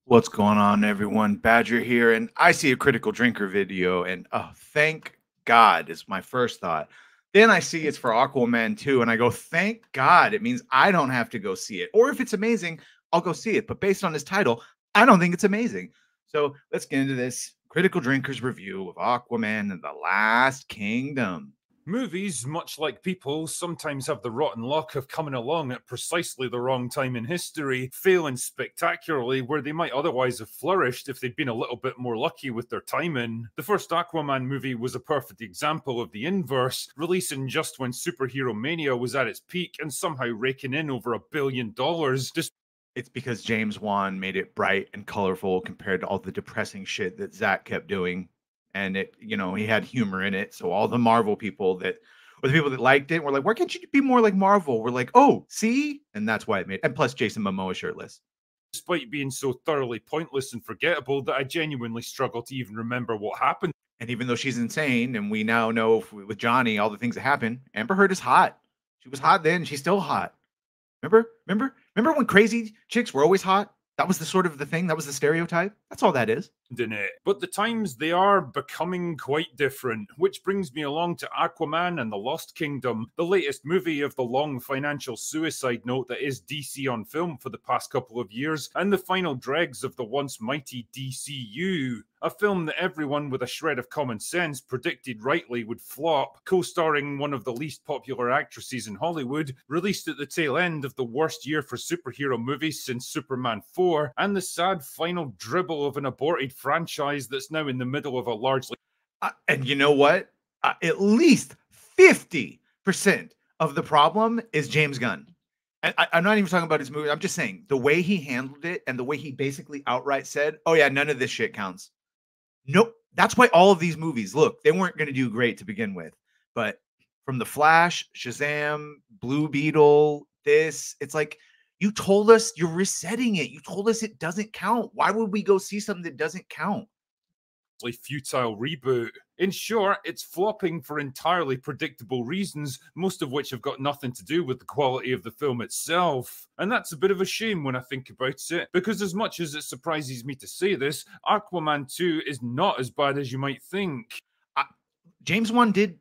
What's going on, everyone? Badger here, and I see a Critical Drinker video, and oh, thank God is my first thought. Then I see it's for Aquaman 2, and I go, thank God. It means I don't have to go see it. Or if it's amazing, I'll go see it. But based on this title, I don't think it's amazing. So let's get into this Critical Drinkers review of Aquaman and the Last Kingdom. Movies, much like people, sometimes have the rotten luck of coming along at precisely the wrong time in history, failing spectacularly where they might otherwise have flourished if they'd been a little bit more lucky with their timing. The first Aquaman movie was a perfect example of the inverse, releasing just when superhero mania was at its peak and somehow raking in over $1 billion. It's because James Wan made it bright and colorful compared to all the depressing shit that Zach kept doing. And he had humor in it. So all the Marvel people that or the people that liked it were like, why can't you be more like Marvel? We're like, oh, see? And that's why it made. And plus Jason Momoa shirtless. Despite being so thoroughly pointless and forgettable that I genuinely struggle to even remember what happened. And even though she's insane, and we now know with Johnny all the things that happened, Amber Heard is hot. She was hot then. She's still hot. Remember when crazy chicks were always hot? That was the sort of the thing. That was the stereotype. That's all that is. In it. But the times, they are becoming quite different, which brings me along to Aquaman and the Lost Kingdom, the latest movie of the long financial suicide note that is DC on film for the past couple of years, and the final dregs of the once mighty DCU. A film that everyone with a shred of common sense predicted rightly would flop, co-starring one of the least popular actresses in Hollywood, released at the tail end of the worst year for superhero movies since Superman 4, and the sad final dribble of an aborted franchise that's now in the middle of a largely... And you know what? At least 50% of the problem is James Gunn. I'm not even talking about his movie. I'm just saying the way he handled it and the way he basically outright said, oh yeah, none of this shit counts. Nope. That's why all of these movies, look, they weren't going to do great to begin with. But from The Flash, Shazam, Blue Beetle, it's like, you told us you're resetting it. You told us it doesn't count. Why would we go see something that doesn't count? Futile reboot. In short, it's flopping for entirely predictable reasons, most of which have got nothing to do with the quality of the film itself. And that's a bit of a shame when I think about it, because as much as it surprises me to say this, Aquaman 2 is not as bad as you might think. James Wan did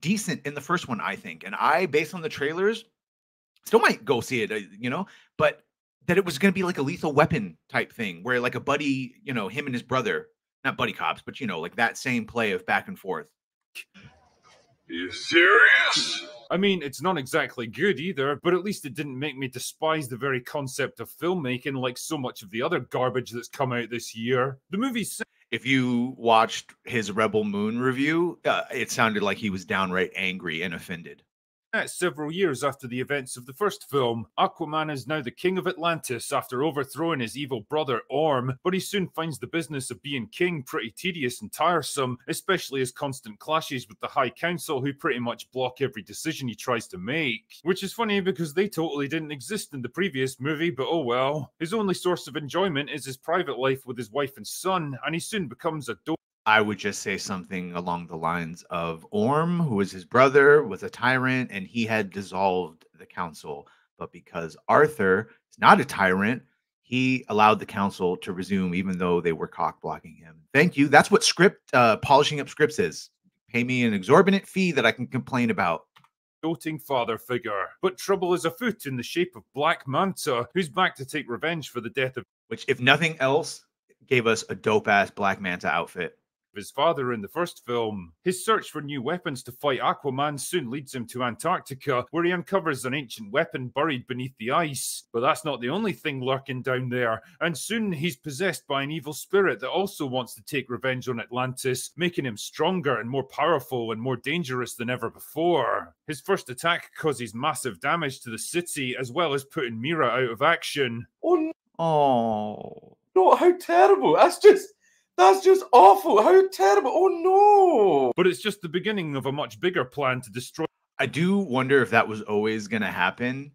decent in the first one, I think. And I, based on the trailers, still might go see it, but that it was going to be like a Lethal Weapon type thing where like a buddy, him and his brother, not buddy cops, but like that same play of back and forth. You serious? I mean, it's not exactly good either, but at least it didn't make me despise the very concept of filmmaking like so much of the other garbage that's come out this year. The movie's... If you watched his Rebel Moon review, it sounded like he was downright angry and offended. Several years after the events of the first film, Aquaman is now the king of Atlantis after overthrowing his evil brother Orm, but he soon finds the business of being king pretty tedious and tiresome, especially his constant clashes with the High Council who pretty much block every decision he tries to make. Which is funny because they totally didn't exist in the previous movie, but oh well. His only source of enjoyment is his private life with his wife and son, and he soon becomes a I would just say something along the lines of Orm, who was his brother, was a tyrant, and he had dissolved the council. But because Arthur is not a tyrant, he allowed the council to resume, even though they were cock blocking him. Thank you. That's what polishing up scripts is. Pay me an exorbitant fee that I can complain about. Doting father figure. But trouble is afoot in the shape of Black Manta, who's back to take revenge for the death of... Which, if nothing else, gave us a dope-ass Black Manta outfit. His father in the first film. His search for new weapons to fight Aquaman soon leads him to Antarctica, where he uncovers an ancient weapon buried beneath the ice. But that's not the only thing lurking down there, and soon he's possessed by an evil spirit that also wants to take revenge on Atlantis, making him stronger and more powerful and more dangerous than ever before. His first attack causes massive damage to the city, as well as putting Mira out of action. Oh no, how terrible. That's just awful. How terrible. Oh, no. But it's just the beginning of a much bigger plan to destroy... I do wonder if that was always going to happen.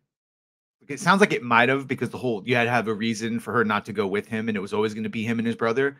It sounds like it might have, because you had to have a reason for her not to go with him, and it was always going to be him and his brother.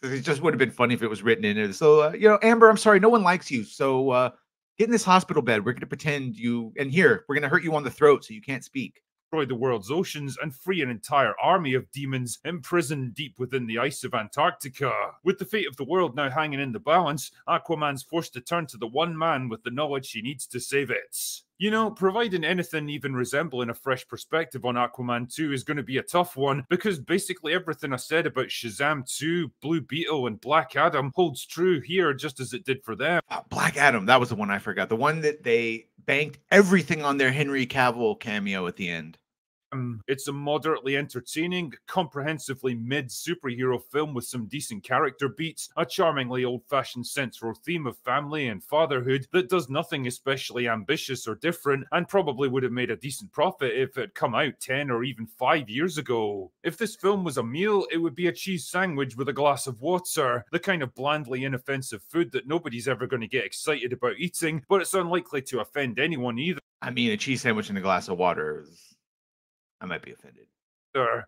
It just would have been funny if it was written in it. So, Amber, I'm sorry, no one likes you. So get in this hospital bed. We're going to pretend you... And here, we're going to hurt you on the throat so you can't speak. destroy the world's oceans and free an entire army of demons imprisoned deep within the ice of Antarctica. With the fate of the world now hanging in the balance, Aquaman's forced to turn to the one man with the knowledge he needs to save it. You know, providing anything even resembling a fresh perspective on Aquaman 2 is going to be a tough one, because basically everything I said about Shazam 2, Blue Beetle, and Black Adam holds true here just as it did for them. Black Adam, that was the one I forgot. The one that they banked everything on their Henry Cavill cameo at the end. It's a moderately entertaining, comprehensively mid-superhero film with some decent character beats, a charmingly old-fashioned central theme of family and fatherhood that does nothing especially ambitious or different, and probably would have made a decent profit if it had come out 10 or even 5 years ago. If this film was a meal, it would be a cheese sandwich with a glass of water, the kind of blandly inoffensive food that nobody's ever going to get excited about eating, but it's unlikely to offend anyone either. I mean, a cheese sandwich and a glass of water is... I might be offended.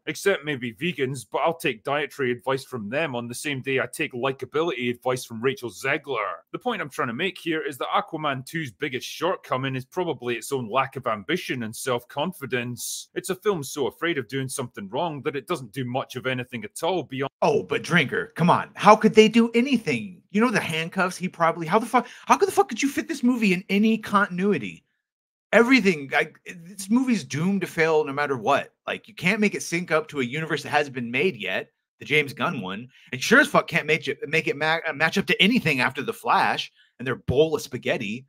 Except maybe vegans, but I'll take dietary advice from them on the same day I take likability advice from Rachel Zegler. The point I'm trying to make here is that Aquaman 2's biggest shortcoming is probably its own lack of ambition and self-confidence. It's a film so afraid of doing something wrong that it doesn't do much of anything at all beyond... Oh, but Drinker, come on. How could they do anything? You know the handcuffs how the fuck could you fit this movie in any continuity? Everything, this movie's doomed to fail no matter what. Like, you can't make it sync up to a universe that hasn't been made yet, the James Gunn one, and sure as fuck can't match up to anything after The Flash and their bowl of spaghetti.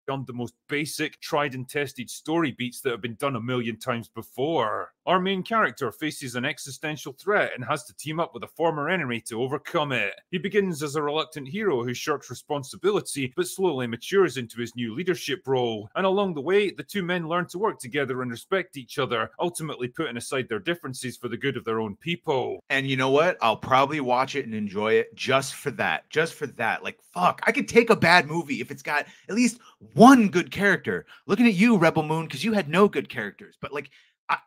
On the most basic, tried and tested story beats that have been done a million times before. Our main character faces an existential threat and has to team up with a former enemy to overcome it. He begins as a reluctant hero who shirks responsibility, but slowly matures into his new leadership role. And along the way, the two men learn to work together and respect each other, ultimately putting aside their differences for the good of their own people. And you know what? I'll probably watch it and enjoy it just for that. Just for that. Like, fuck, I could take a bad movie if it's got at least one good character. Looking at you, Rebel Moon, because you had no good characters. But like,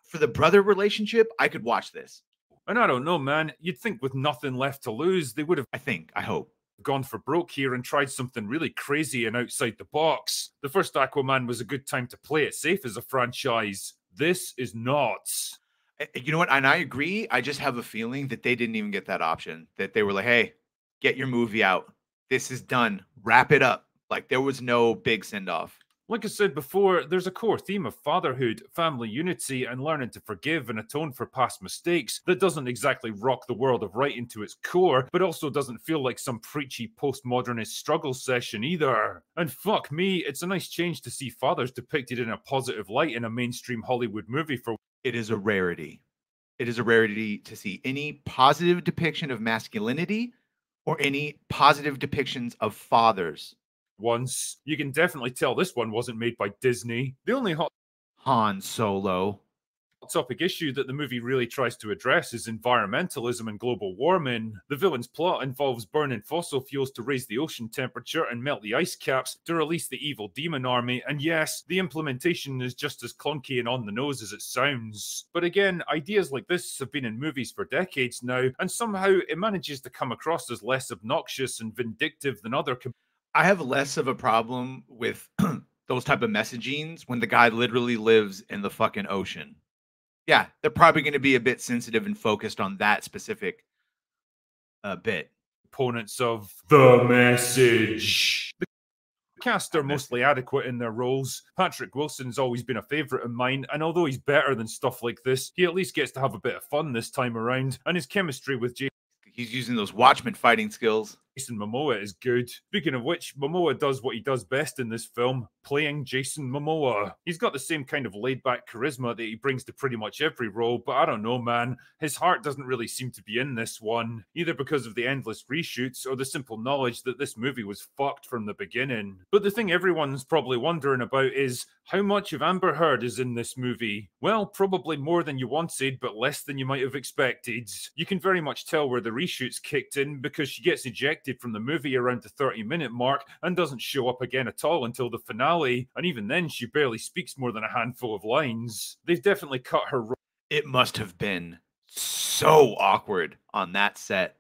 for the brother relationship, I could watch this. And I don't know, man. You'd think with nothing left to lose, they would have... I hope. Gone for broke here and tried something really crazy and outside the box. The first Aquaman was a good time to play it safe as a franchise. This is not. You know what? And I agree. I just have a feeling that they didn't even get that option. That they were like, hey, get your movie out. This is done. Wrap it up. Like, there was no big send-off. Like I said before, there's a core theme of fatherhood, family unity, and learning to forgive and atone for past mistakes that doesn't exactly rock the world of writing to its core, but also doesn't feel like some preachy postmodernist struggle session either. And fuck me, it's a nice change to see fathers depicted in a positive light in a mainstream Hollywood movie for... It is a rarity. It is a rarity to see any positive depiction of masculinity or any positive depictions of fathers. Once. You can definitely tell this one wasn't made by Disney. The only hot Han Solo topic issue that the movie really tries to address is environmentalism and global warming. The villain's plot involves burning fossil fuels to raise the ocean temperature and melt the ice caps to release the evil demon army, and yes, the implementation is just as clunky and on the nose as it sounds. But again, ideas like this have been in movies for decades now, and somehow it manages to come across as less obnoxious and vindictive than other... I have less of a problem with those type of messagings when the guy literally lives in the fucking ocean. Yeah, they're probably going to be a bit sensitive and focused on that specific bit. Opponents of the message. The cast are mostly adequate in their roles. Patrick Wilson's always been a favourite of mine, and although he's better than stuff like this, he at least gets to have a bit of fun this time around, and his chemistry with He's using those Watchmen fighting skills. Jason Momoa is good. Speaking of which, Momoa does what he does best in this film, playing Jason Momoa. He's got the same kind of laid-back charisma that he brings to pretty much every role, but I don't know, man. His heart doesn't really seem to be in this one, either because of the endless reshoots or the simple knowledge that this movie was fucked from the beginning. But the thing everyone's probably wondering about is, how much of Amber Heard is in this movie? Well, probably more than you wanted, but less than you might have expected. You can very much tell where the reshoots kicked in because she gets ejected from the movie around the 30-minute mark and doesn't show up again at all until the finale, and even then she barely speaks more than a handful of lines. They've definitely cut her... It must have been so awkward on that set.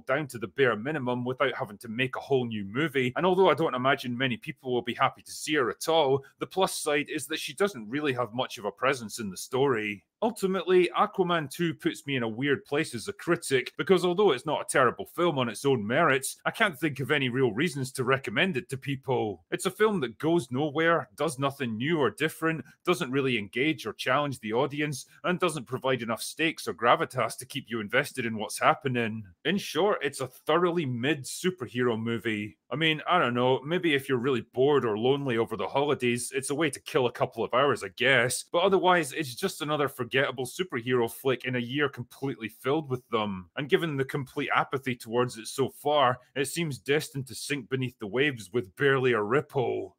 down to the bare minimum without having to make a whole new movie. And although I don't imagine many people will be happy to see her at all, the plus side is that she doesn't really have much of a presence in the story. Ultimately, Aquaman 2 puts me in a weird place as a critic, because although it's not a terrible film on its own merits, I can't think of any real reasons to recommend it to people. It's a film that goes nowhere, does nothing new or different, doesn't really engage or challenge the audience, and doesn't provide enough stakes or gravitas to keep you invested in what's happening. In short, it's a thoroughly mid superhero movie. I mean, I don't know, maybe if you're really bored or lonely over the holidays, it's a way to kill a couple of hours, I guess, but otherwise, it's just another forgettable superhero flick in a year completely filled with them. And given the complete apathy towards it so far, it seems destined to sink beneath the waves with barely a ripple.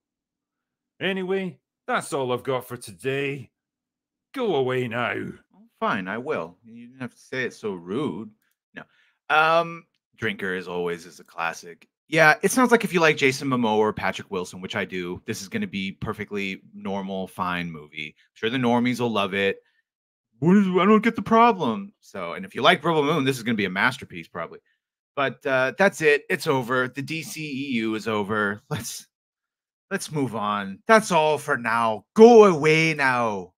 Anyway, that's all I've got for today. Go away now. Fine, I will. You didn't have to say it so rude. No. Drinker, as always, is a classic. Yeah, it sounds like if you like Jason Momoa or Patrick Wilson, which I do, this is going to be perfectly normal, fine movie. I'm sure the normies will love it. I don't get the problem. So, and if you like Rebel Moon, this is going to be a masterpiece, probably. But that's it. It's over. The DCEU is over. Let's move on. That's all for now. Go away now.